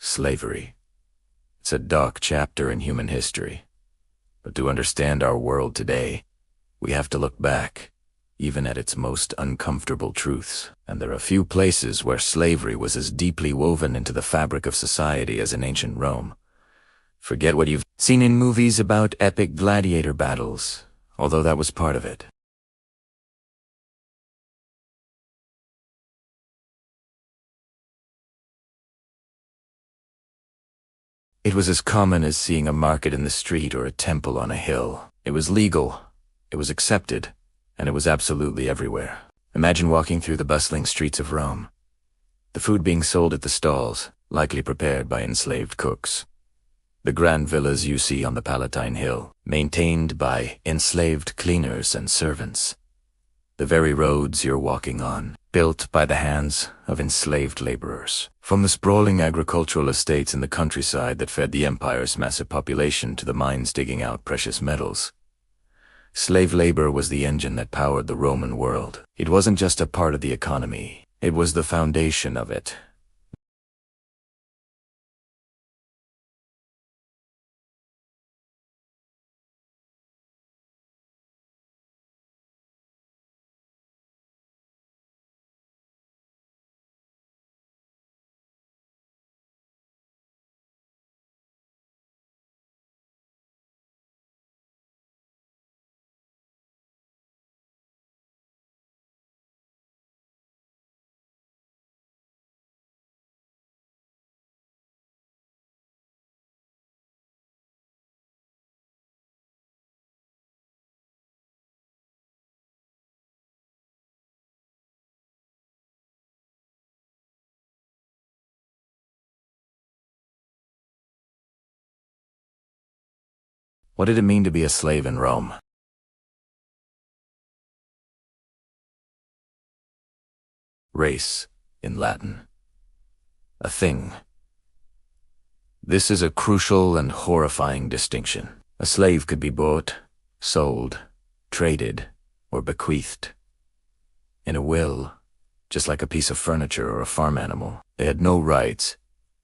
Slavery. It's a dark chapter in human history. But to understand our world today, we have to look back, even at its most uncomfortable truths. And there are few places where slavery was as deeply woven into the fabric of society as in ancient Rome. Forget what you've seen in movies about epic gladiator battles, although that was part of it. It was as common as seeing a market in the street or a temple on a hill. It was legal, it was accepted, and it was absolutely everywhere. Imagine walking through the bustling streets of Rome. The food being sold at the stalls, likely prepared by enslaved cooks. The grand villas you see on the Palatine Hill, maintained by enslaved cleaners and servants. The very roads you're walking on, built by the hands of enslaved laborers. From the sprawling agricultural estates in the countryside that fed the empire's massive population to the mines digging out precious metals. Slave labor was the engine that powered the Roman world. It wasn't just a part of the economy, it was the foundation of it. What did it mean to be a slave in Rome? Race, in Latin. A thing. This is a crucial and horrifying distinction. A slave could be bought, sold, traded, or bequeathed. In a will, just like a piece of furniture or a farm animal. They had no rights,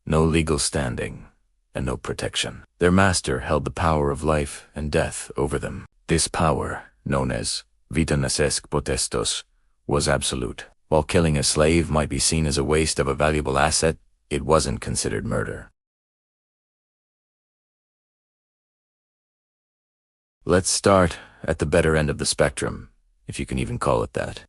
no legal standing, and no protection. Their master held the power of life and death over them. This power, known as vita nascesc potestas, was absolute. While killing a slave might be seen as a waste of a valuable asset, it wasn't considered murder. Let's start at the better end of the spectrum, if you can even call it that.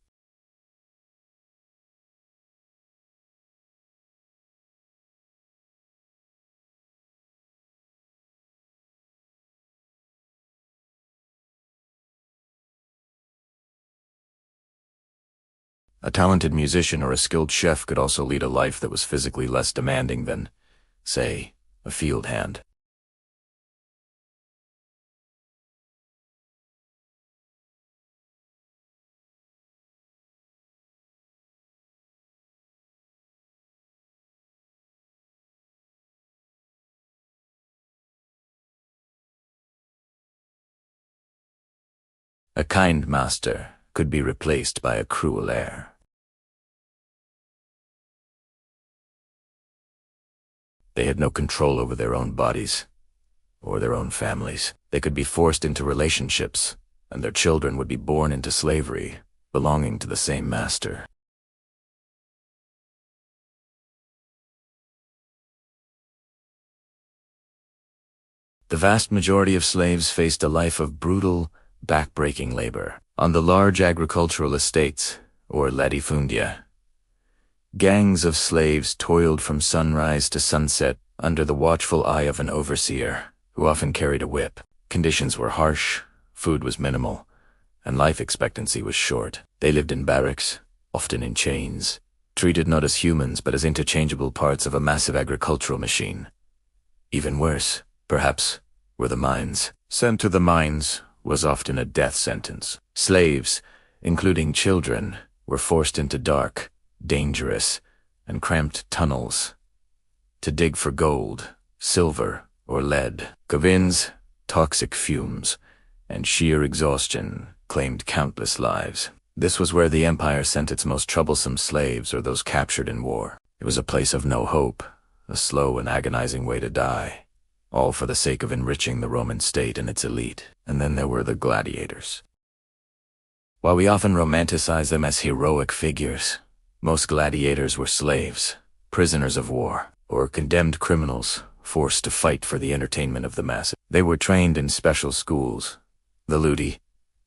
A talented musician or a skilled chef could also lead a life that was physically less demanding than, say, a field hand. A kind master could be replaced by a cruel heir. They had no control over their own bodies, or their own families. They could be forced into relationships, and their children would be born into slavery, belonging to the same master. The vast majority of slaves faced a life of brutal, back-breaking labor on the large agricultural estates, or latifundia. Gangs of slaves toiled from sunrise to sunset under the watchful eye of an overseer, who often carried a whip. Conditions were harsh, food was minimal, and life expectancy was short. They lived in barracks, often in chains, treated not as humans but as interchangeable parts of a massive agricultural machine. Even worse, perhaps, were the mines. Sent to the mines was often a death sentence. Slaves, including children, were forced into dark, dangerous, and cramped tunnels to dig for gold, silver, or lead. Govins, toxic fumes, and sheer exhaustion claimed countless lives. This was where the empire sent its most troublesome slaves or those captured in war. It was a place of no hope, a slow and agonizing way to die, all for the sake of enriching the Roman state and its elite. And then there were the gladiators. While we often romanticize them as heroic figures, most gladiators were slaves, prisoners of war, or condemned criminals forced to fight for the entertainment of the masses. They were trained in special schools, the ludi,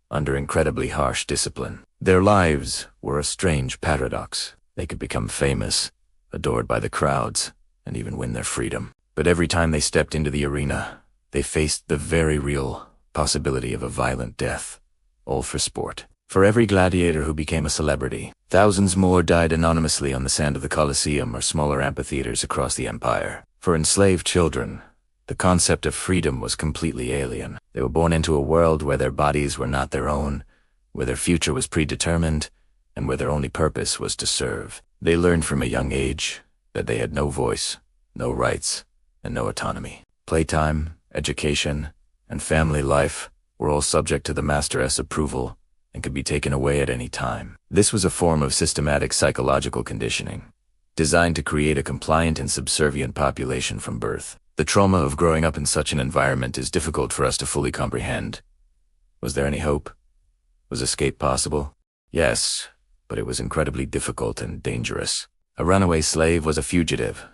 under incredibly harsh discipline. Their lives were a strange paradox. They could become famous, adored by the crowds, and even win their freedom. But every time they stepped into the arena, they faced the very real possibility of a violent death, all for sport. For every gladiator who became a celebrity, thousands more died anonymously on the sand of the Colosseum or smaller amphitheaters across the empire. For enslaved children, the concept of freedom was completely alien. They were born into a world where their bodies were not their own, where their future was predetermined, and where their only purpose was to serve. They learned from a young age that they had no voice, no rights, and no autonomy. Playtime, education, and family life were all subject to the master's approval and could be taken away at any time. This was a form of systematic psychological conditioning, designed to create a compliant and subservient population from birth. The trauma of growing up in such an environment is difficult for us to fully comprehend. Was there any hope? Was escape possible? Yes, but it was incredibly difficult and dangerous. A runaway slave was a fugitive.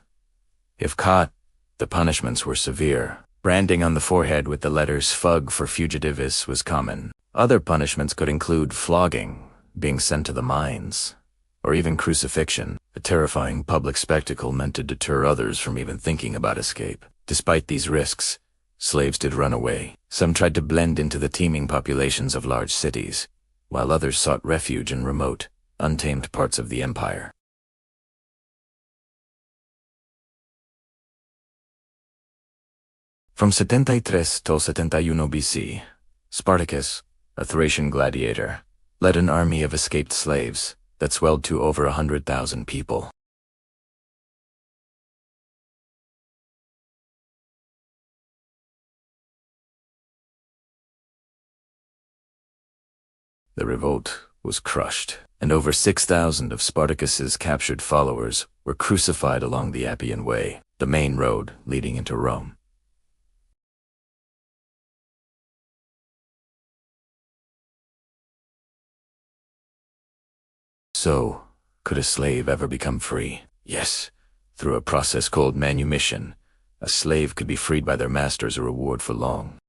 If caught, the punishments were severe. Branding on the forehead with the letters FUG for fugitivis was common. Other punishments could include flogging, being sent to the mines, or even crucifixion, a terrifying public spectacle meant to deter others from even thinking about escape. Despite these risks, slaves did run away. Some tried to blend into the teeming populations of large cities, while others sought refuge in remote, untamed parts of the empire. From 73 till 71 BC, Spartacus, a Thracian gladiator, led an army of escaped slaves that swelled to over 100,000 people. The revolt was crushed, and over 6,000 of Spartacus's captured followers were crucified along the Appian Way, the main road leading into Rome. So, could a slave ever become free? Yes, through a process called manumission. A slave could be freed by their master as a reward for long.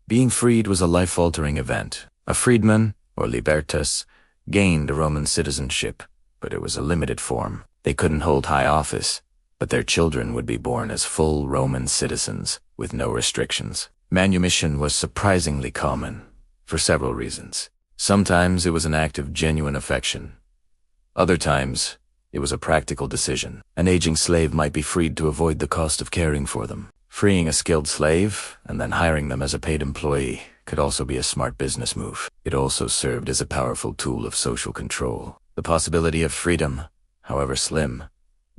Being freed was a life-altering event. A freedman, or libertas, gained a Roman citizenship, but it was a limited form. They couldn't hold high office, but their children would be born as full Roman citizens, with no restrictions. Manumission was surprisingly common, for several reasons. Sometimes it was an act of genuine affection. Other times, it was a practical decision. An aging slave might be freed to avoid the cost of caring for them. Freeing a skilled slave, and then hiring them as a paid employee, could also be a smart business move. It also served as a powerful tool of social control. The possibility of freedom, however slim,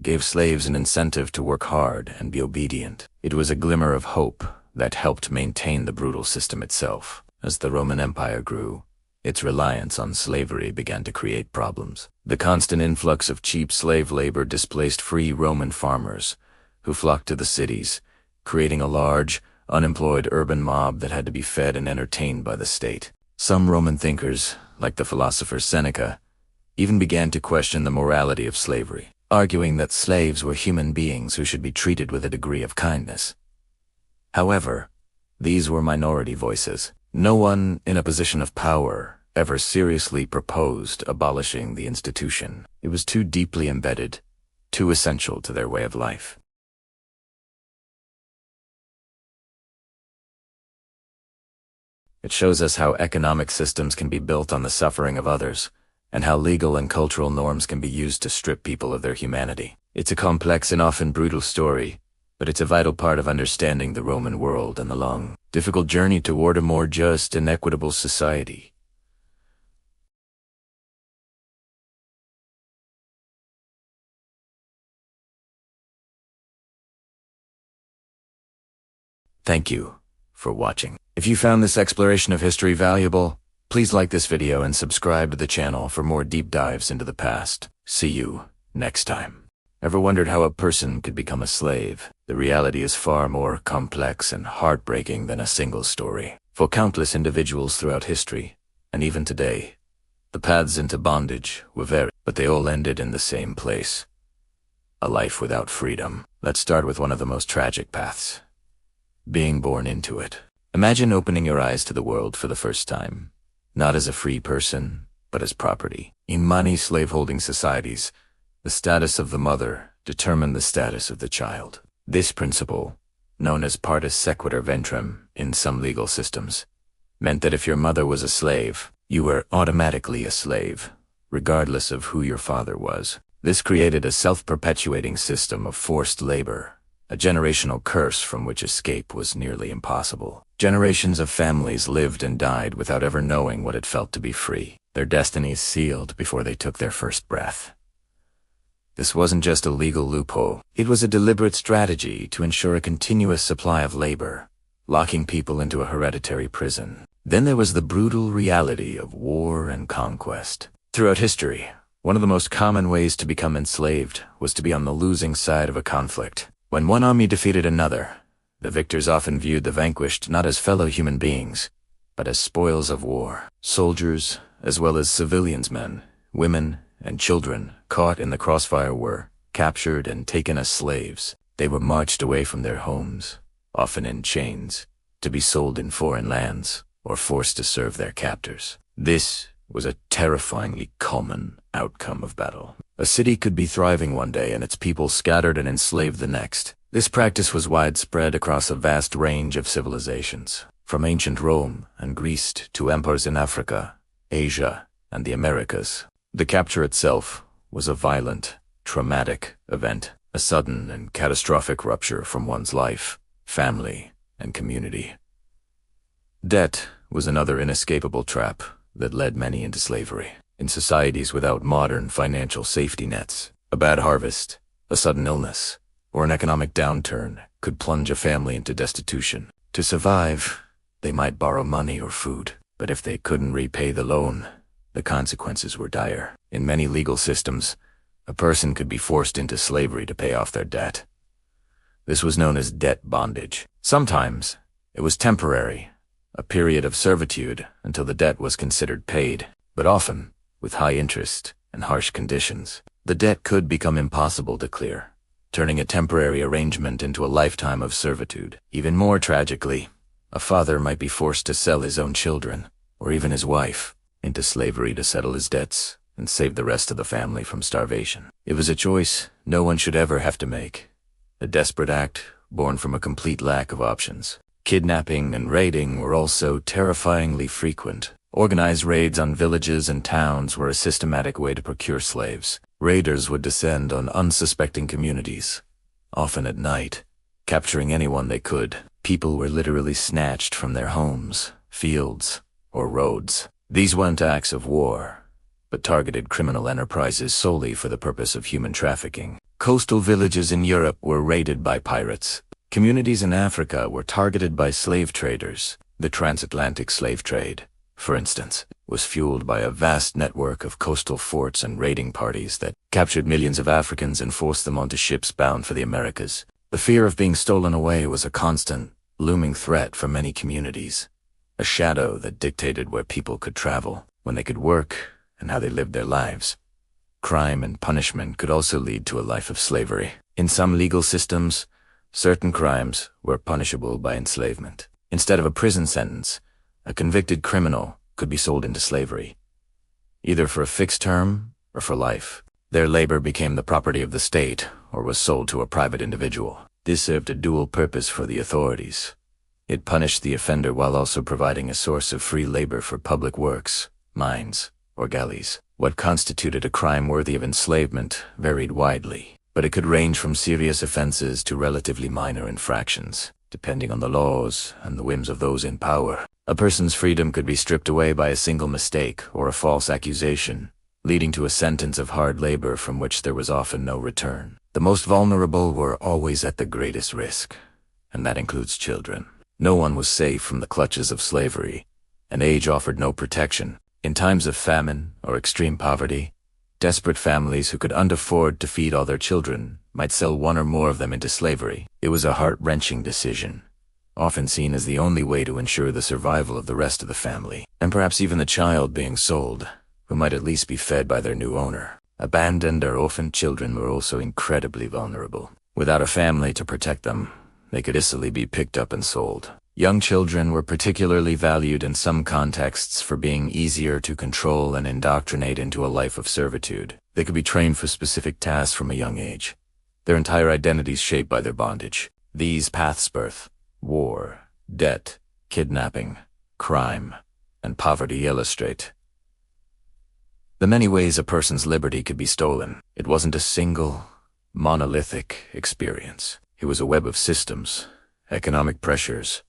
gave slaves an incentive to work hard and be obedient. It was a glimmer of hope that helped maintain the brutal system itself. As the Roman Empire grew, its reliance on slavery began to create problems. The constant influx of cheap slave labor displaced free Roman farmers, who flocked to the cities, creating a large, unemployed urban mob that had to be fed and entertained by the state. Some Roman thinkers, like the philosopher Seneca, even began to question the morality of slavery, arguing that slaves were human beings who should be treated with a degree of kindness. However, these were minority voices. No one in a position of power ever seriously proposed abolishing the institution. It was too deeply embedded, too essential to their way of life. It shows us how economic systems can be built on the suffering of others, and how legal and cultural norms can be used to strip people of their humanity. It's a complex and often brutal story, but it's a vital part of understanding the Roman world and the long, difficult journey toward a more just and equitable society. Thank you for watching. If you found this exploration of history valuable, Please like this video and subscribe to the channel for more deep dives into the past. See you next time. Ever wondered how a person could become a slave? The reality is far more complex and heartbreaking than a single story. For countless individuals throughout history, and even today, the paths into bondage were varied, but they all ended in the same place: a life without freedom. Let's start with one of the most tragic paths: being born into it. Imagine opening your eyes to the world for the first time, not as a free person, but as property. In many slaveholding societies, the status of the mother determined the status of the child. This principle, known as partus sequitur ventrum in some legal systems, meant that if your mother was a slave, you were automatically a slave, regardless of who your father was. This created a self-perpetuating system of forced labor, a generational curse from which escape was nearly impossible. Generations of families lived and died without ever knowing what it felt to be free, their destinies sealed before they took their first breath. This wasn't just a legal loophole. It was a deliberate strategy to ensure a continuous supply of labor, locking people into a hereditary prison. Then there was the brutal reality of war and conquest. Throughout history, one of the most common ways to become enslaved was to be on the losing side of a conflict. When one army defeated another, the victors often viewed the vanquished not as fellow human beings, but as spoils of war. Soldiers, as well as civilians, men, women, and children caught in the crossfire were captured and taken as slaves. They were marched away from their homes, often in chains, to be sold in foreign lands or forced to serve their captors. This was a terrifyingly common outcome of battle. A city could be thriving one day and its people scattered and enslaved the next. This practice was widespread across a vast range of civilizations, from ancient Rome and Greece to empires in Africa, Asia, and the Americas. The capture itself was a violent, traumatic event, a sudden and catastrophic rupture from one's life, family, and community. Debt was another inescapable trap that led many into slavery. In societies without modern financial safety nets, a bad harvest, a sudden illness, or an economic downturn could plunge a family into destitution. To survive, they might borrow money or food, but if they couldn't repay the loan, the consequences were dire. In many legal systems, a person could be forced into slavery to pay off their debt. This was known as debt bondage. Sometimes, it was temporary, a period of servitude until the debt was considered paid, but often, with high interest and harsh conditions, the debt could become impossible to clear, turning a temporary arrangement into a lifetime of servitude. Even more tragically, a father might be forced to sell his own children, or even his wife, into slavery to settle his debts and save the rest of the family from starvation. It was a choice no one should ever have to make, a desperate act born from a complete lack of options. Kidnapping and raiding were also terrifyingly frequent. Organized raids on villages and towns were a systematic way to procure slaves. Raiders would descend on unsuspecting communities, often at night, capturing anyone they could. People were literally snatched from their homes, fields, or roads. These weren't acts of war, but targeted criminal enterprises solely for the purpose of human trafficking. Coastal villages in Europe were raided by pirates. Communities in Africa were targeted by slave traders. The transatlantic slave trade, for instance, was fueled by a vast network of coastal forts and raiding parties that captured millions of Africans and forced them onto ships bound for the Americas. The fear of being stolen away was a constant, looming threat for many communities, a shadow that dictated where people could travel, when they could work, and how they lived their lives. Crime and punishment could also lead to a life of slavery. In some legal systems, certain crimes were punishable by enslavement. Instead of a prison sentence, a convicted criminal could be sold into slavery, either for a fixed term or for life. Their labor became the property of the state or was sold to a private individual. This served a dual purpose for the authorities. It punished the offender while also providing a source of free labor for public works, mines, or galleys. What constituted a crime worthy of enslavement varied widely, but it could range from serious offenses to relatively minor infractions, depending on the laws and the whims of those in power. A person's freedom could be stripped away by a single mistake or a false accusation, leading to a sentence of hard labor from which there was often no return. The most vulnerable were always at the greatest risk, and that includes children. No one was safe from the clutches of slavery, and age offered no protection. In times of famine or extreme poverty, desperate families who could afford to feed all their children might sell one or more of them into slavery. It was a heart-wrenching decision, often seen as the only way to ensure the survival of the rest of the family, and perhaps even the child being sold, who might at least be fed by their new owner. Abandoned or orphaned children were also incredibly vulnerable. Without a family to protect them, they could easily be picked up and sold. Young children were particularly valued in some contexts for being easier to control and indoctrinate into a life of servitude. They could be trained for specific tasks from a young age, their entire identities shaped by their bondage. These paths birth, war, debt, kidnapping, crime, and poverty illustrate the many ways a person's liberty could be stolen. It wasn't a single, monolithic experience. It was a web of systems, economic pressures,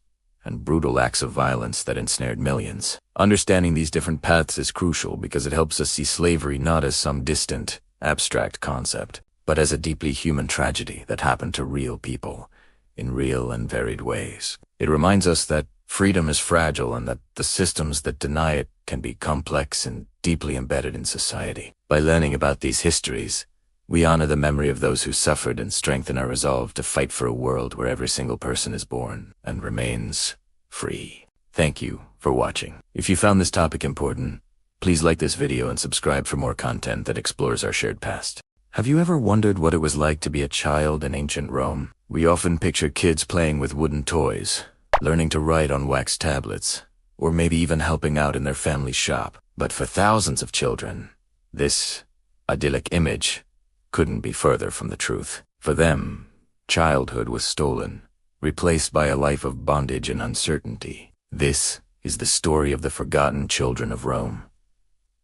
and brutal acts of violence that ensnared millions. Understanding these different paths is crucial because it helps us see slavery not as some distant, abstract concept, but as a deeply human tragedy that happened to real people, in real and varied ways. It reminds us that freedom is fragile and that the systems that deny it can be complex and deeply embedded in society. By learning about these histories, we honor the memory of those who suffered and strengthen our resolve to fight for a world where every single person is born and remains free. Thank you for watching. If you found this topic important, please like this video and subscribe for more content that explores our shared past. Have you ever wondered what it was like to be a child in ancient Rome? We often picture kids playing with wooden toys, learning to write on wax tablets, or maybe even helping out in their family shop. But for thousands of children, this idyllic image couldn't be further from the truth. For them, childhood was stolen, replaced by a life of bondage and uncertainty. This is the story of the forgotten children of Rome,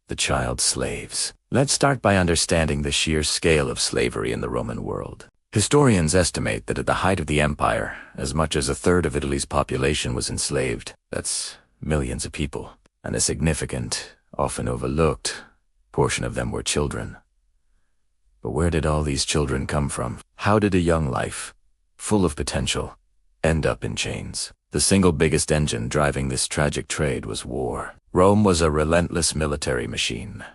the child slaves. Let's start by understanding the sheer scale of slavery in the Roman world. Historians estimate that at the height of the empire, as much as a third of Italy's population was enslaved. That's millions of people, and a significant, often overlooked, portion of them were children. But where did all these children come from? How did a young life, full of potential, end up in chains? The single biggest engine driving this tragic trade was war. Rome was a relentless military machine,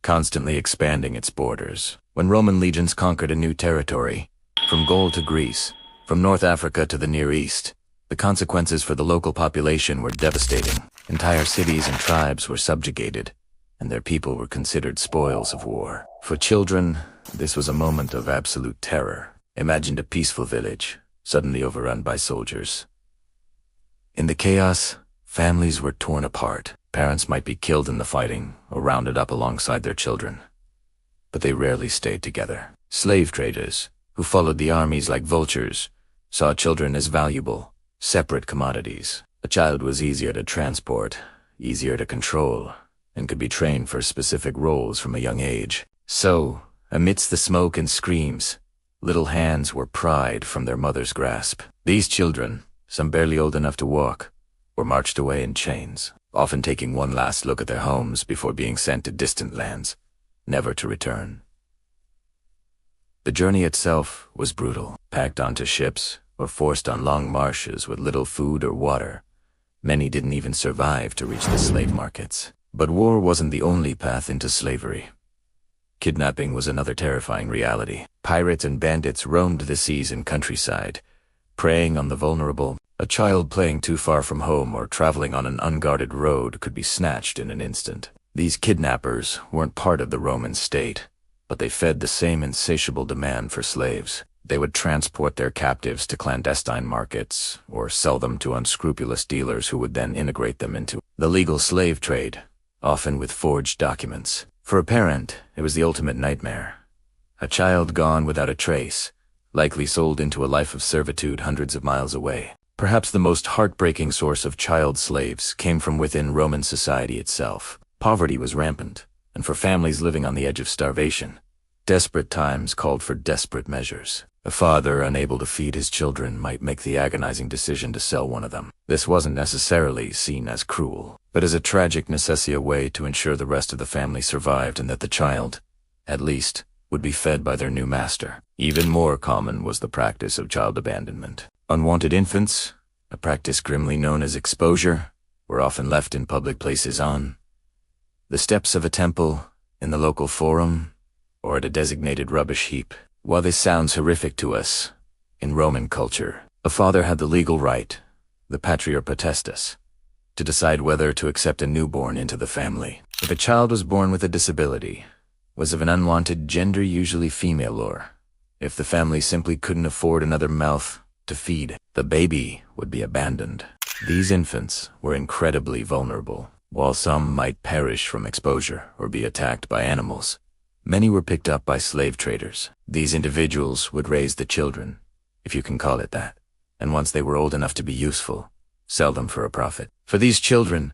constantly expanding its borders. When Roman legions conquered a new territory, from Gaul to Greece, from North Africa to the Near East, the consequences for the local population were devastating. Entire cities and tribes were subjugated, and their people were considered spoils of war. For children, this was a moment of absolute terror. Imagine a peaceful village, suddenly overrun by soldiers. In the chaos, families were torn apart. Parents might be killed in the fighting or rounded up alongside their children, but they rarely stayed together. Slave traders, who followed the armies like vultures, saw children as valuable, separate commodities. A child was easier to transport, easier to control, and could be trained for specific roles from a young age. So, amidst the smoke and screams, little hands were pried from their mother's grasp. These children, some barely old enough to walk, were marched away in chains, often taking one last look at their homes before being sent to distant lands, never to return. The journey itself was brutal. Packed onto ships or forced on long marches with little food or water, many didn't even survive to reach the slave markets. But war wasn't the only path into slavery. Kidnapping was another terrifying reality. Pirates and bandits roamed the seas and countryside, preying on the vulnerable. A child playing too far from home or traveling on an unguarded road could be snatched in an instant. These kidnappers weren't part of the Roman state, but they fed the same insatiable demand for slaves. They would transport their captives to clandestine markets or sell them to unscrupulous dealers who would then integrate them into the legal slave trade, often with forged documents. For a parent, it was the ultimate nightmare. A child gone without a trace, likely sold into a life of servitude hundreds of miles away. Perhaps the most heartbreaking source of child slaves came from within Roman society itself. Poverty was rampant, and for families living on the edge of starvation, desperate times called for desperate measures. A father unable to feed his children might make the agonizing decision to sell one of them. This wasn't necessarily seen as cruel, but as a tragic necessity way to ensure the rest of the family survived and that the child, at least, would be fed by their new master. Even more common was the practice of child abandonment. Unwanted infants, a practice grimly known as exposure, were often left in public places on the steps of a temple, in the local forum, or at a designated rubbish heap. While this sounds horrific to us, in Roman culture, a father had the legal right, the patria potestas, to decide whether to accept a newborn into the family. If a child was born with a disability, was of an unwanted gender, usually female, or if the family simply couldn't afford another mouth to feed, the baby would be abandoned. These infants were incredibly vulnerable. While some might perish from exposure or be attacked by animals, many were picked up by slave traders. These individuals would raise the children, if you can call it that, and once they were old enough to be useful, sell them for a profit. For these children,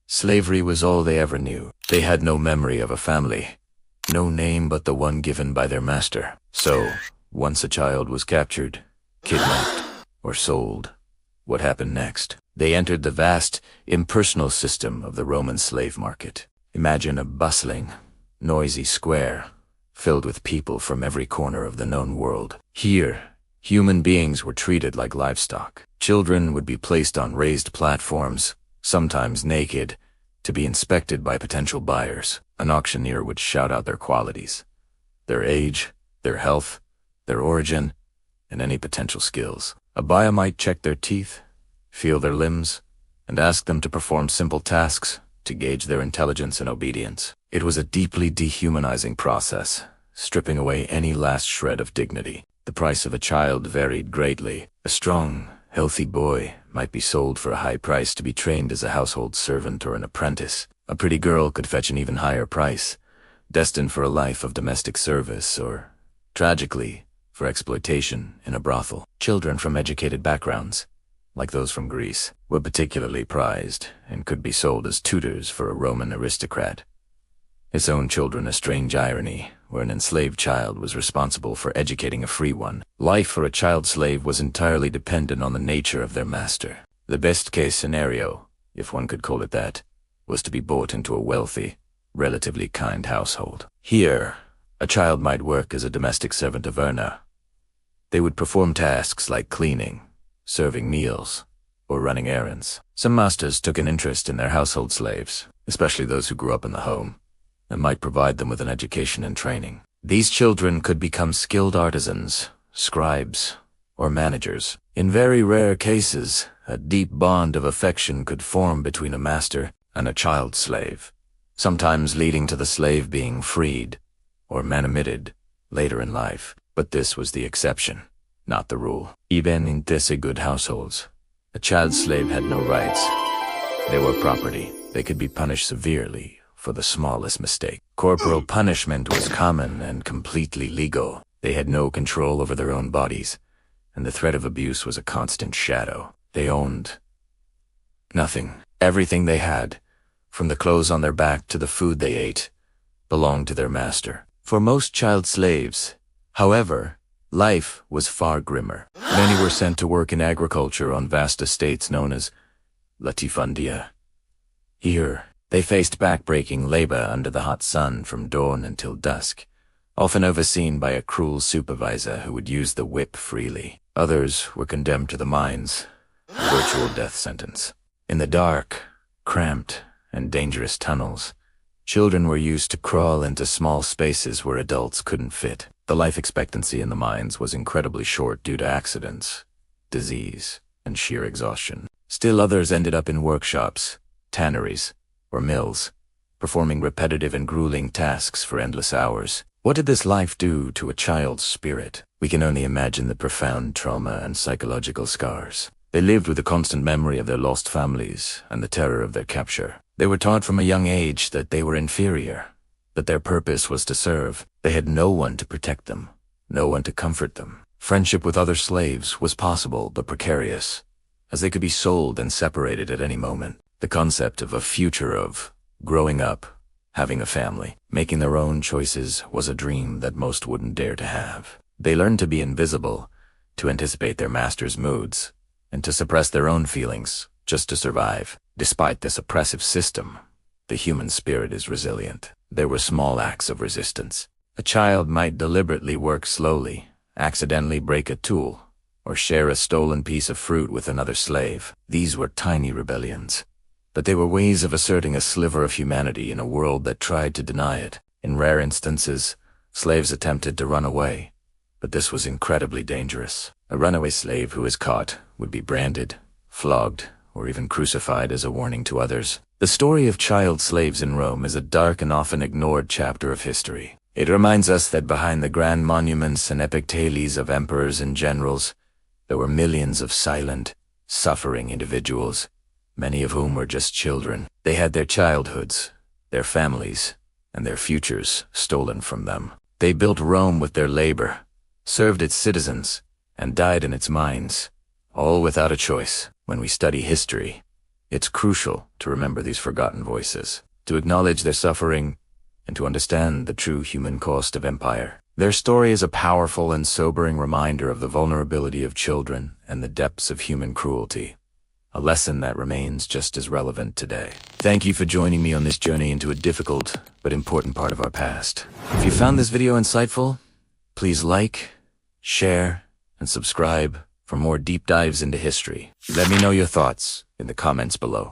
slavery was all they ever knew. They had no memory of a family, no name but the one given by their master. So, once a child was captured, kidnapped, or sold, what happened next? They entered the vast, impersonal system of the Roman slave market. Imagine a bustling, noisy square, filled with people from every corner of the known world. Here, human beings were treated like livestock. Children would be placed on raised platforms, sometimes naked, to be inspected by potential buyers. An auctioneer would shout out their qualities, their age, their health, their origin, and any potential skills. A buyer might check their teeth, feel their limbs, and ask them to perform simple tasks to gauge their intelligence and obedience. It was a deeply dehumanizing process, stripping away any last shred of dignity. The price of a child varied greatly. A strong, healthy boy might be sold for a high price to be trained as a household servant or an apprentice. A pretty girl could fetch an even higher price, destined for a life of domestic service or, tragically, for exploitation in a brothel. Children from educated backgrounds, like those from Greece, were particularly prized and could be sold as tutors for a Roman aristocrat. His own children, a strange irony, where an enslaved child was responsible for educating a free one. Life for a child slave was entirely dependent on the nature of their master. The best-case scenario, if one could call it that, was to be brought into a wealthy, relatively kind household. Here, a child might work as a domestic servant of earner. They would perform tasks like cleaning, serving meals, or running errands. Some masters took an interest in their household slaves, especially those who grew up in the home, and might provide them with an education and training. These children could become skilled artisans, scribes, or managers. In very rare cases, a deep bond of affection could form between a master and a child slave, sometimes leading to the slave being freed or manumitted later in life. But this was the exception, not the rule. Even in good households, a child slave had no rights. They were property. They could be punished severely for the smallest mistake. Corporal punishment was common and completely legal. They had no control over their own bodies, and the threat of abuse was a constant shadow. They owned nothing. Everything they had, from the clothes on their back to the food they ate, belonged to their master. For most child slaves, however, life was far grimmer. Many were sent to work in agriculture on vast estates known as latifundia. Here, they faced back-breaking labor under the hot sun from dawn until dusk, often overseen by a cruel supervisor who would use the whip freely. Others were condemned to the mines, a virtual death sentence. In the dark, cramped, and dangerous tunnels, children were used to crawl into small spaces where adults couldn't fit. The life expectancy in the mines was incredibly short due to accidents, disease, and sheer exhaustion. Still others ended up in workshops, tanneries, or mills, performing repetitive and grueling tasks for endless hours. What did this life do to a child's spirit? We can only imagine the profound trauma and psychological scars. They lived with the constant memory of their lost families and the terror of their capture. They were taught from a young age that they were inferior, that their purpose was to serve. They had no one to protect them, no one to comfort them. Friendship with other slaves was possible but precarious, as they could be sold and separated at any moment. The concept of a future of growing up, having a family, making their own choices was a dream that most wouldn't dare to have. They learned to be invisible, to anticipate their master's moods, and to suppress their own feelings just to survive. Despite this oppressive system, the human spirit is resilient. There were small acts of resistance. A child might deliberately work slowly, accidentally break a tool, or share a stolen piece of fruit with another slave. These were tiny rebellions, but they were ways of asserting a sliver of humanity in a world that tried to deny it. In rare instances, slaves attempted to run away, but this was incredibly dangerous. A runaway slave who was caught would be branded, flogged, or even crucified as a warning to others. The story of child slaves in Rome is a dark and often ignored chapter of history. It reminds us that behind the grand monuments and epic tales of emperors and generals, there were millions of silent, suffering individuals, many of whom were just children. They had their childhoods, their families, and their futures stolen from them. They built Rome with their labor, served its citizens, and died in its mines, all without a choice. When we study history, it's crucial to remember these forgotten voices, to acknowledge their suffering, and to understand the true human cost of empire. Their story is a powerful and sobering reminder of the vulnerability of children and the depths of human cruelty, a lesson that remains just as relevant today. Thank you for joining me on this journey into a difficult but important part of our past. If you found this video insightful, please like, share, and subscribe for more deep dives into history. Let me know your thoughts in the comments below.